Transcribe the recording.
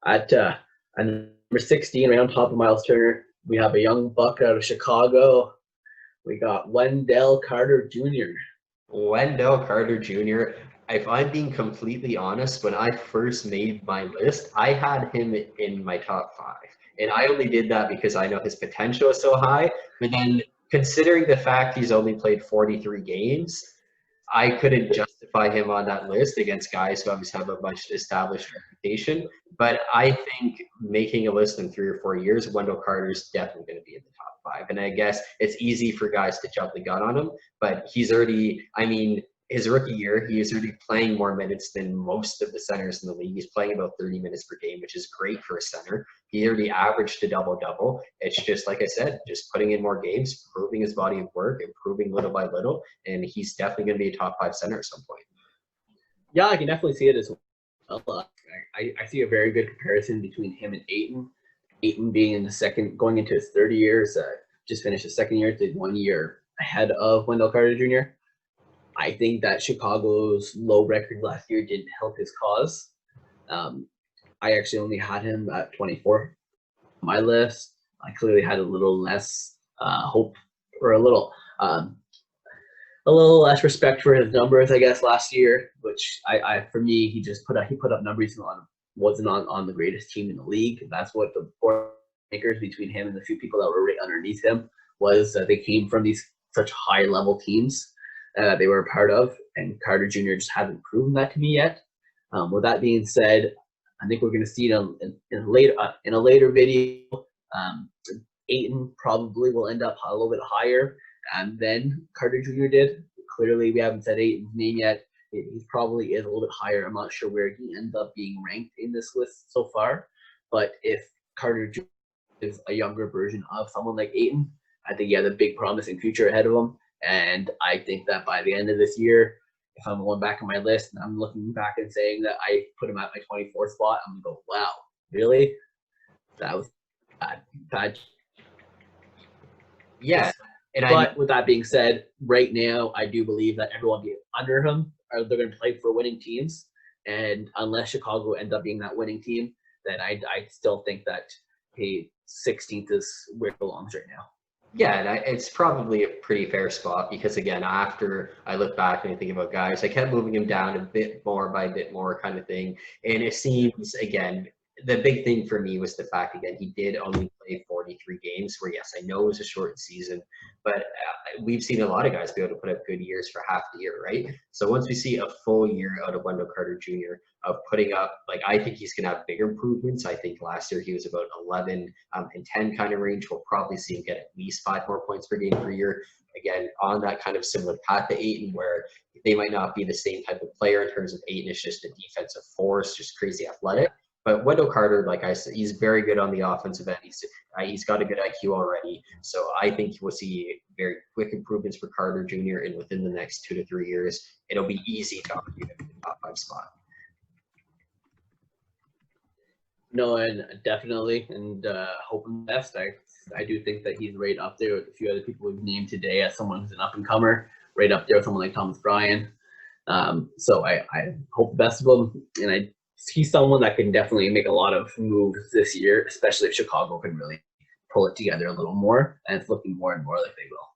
at number 16, right on top of Miles Turner, we have a young buck out of Chicago. We got Wendell Carter Jr. Wendell Carter Jr. If I'm being completely honest, when I first made my list, I had him in my top 5. And I only did that because I know his potential is so high. But then considering the fact he's only played 43 games, I couldn't justify him on that list against guys who obviously have a much established reputation. But I think making a list in 3 or 4 years, Wendell Carter is definitely going to be in the top 5. And I guess it's easy for guys to jump the gun on him, but he's already, I mean, his rookie year, he is already playing more minutes than most of the centers in the league. He's playing about 30 minutes per game, which is great for a center. He already averaged a double-double. It's just, like I said, just putting in more games, proving his body of work, improving little by little, and he's definitely going to be a top 5 center at some point. Yeah, I can definitely see it as well. I see a very good comparison between him and Ayton. Ayton being in the second, going into his third years, just finished his second year, did 1 year ahead of Wendell Carter Jr. I think that Chicago's low record last year didn't help his cause. I actually only had him at 24 on my list. I clearly had a little less hope, or a little less respect for his numbers, I guess, last year. Which for me, he put up numbers wasn't on the greatest team in the league. That's what the makers between him and the few people that were right underneath him was. They came from these such high level teams they were a part of, and Carter Jr. just hasn't proven that to me yet. With that being said, I think we're going to see it in a later video. Ayton probably will end up a little bit higher than Carter Jr. did. Clearly, we haven't said Ayton's name yet. He probably is a little bit higher. I'm not sure where he ends up being ranked in this list so far. But if Carter Jr. is a younger version of someone like Ayton, I think he has a big promising future ahead of him. And I think that by the end of this year, if I'm going back on my list and I'm looking back and saying that I put him at my 24th spot, I'm going to go, wow, really? That was bad. Yeah. But with that being said, right now, I do believe that everyone under him, they're going to play for winning teams. And unless Chicago ends up being that winning team, then I still think that 16th is where it belongs right now. Yeah, and it's probably a pretty fair spot because, again, after I look back and I think about guys, I kept moving him down a bit more by a bit more kind of thing. And it seems, again, the big thing for me was the fact, again, he did only play 43 games where, yes, I know it was a short season, but we've seen a lot of guys be able to put up good years for half the year, right? So once we see a full year out of Wendell Carter Jr. of putting up, like, I think he's going to have bigger improvements. I think last year he was about 11 and 10 kind of range. We'll probably see him get at least 5 more points per game per year. Again, on that kind of similar path to Ayton, where they might not be the same type of player in terms of Ayton is just a defensive force, just crazy athletic. But Wendell Carter, like I said, he's very good on the offensive end. He's got a good IQ already. So I think we'll see very quick improvements for Carter Jr. And within the next 2 to 3 years, it'll be easy to argue him in the top 5 spot. No, and definitely, and hoping best. I do think that he's right up there with a few other people we've named today as someone who's an up-and-comer, right up there with someone like Thomas Bryan. So I hope the best of him, and he's someone that can definitely make a lot of moves this year, especially if Chicago can really pull it together a little more, and it's looking more and more like they will.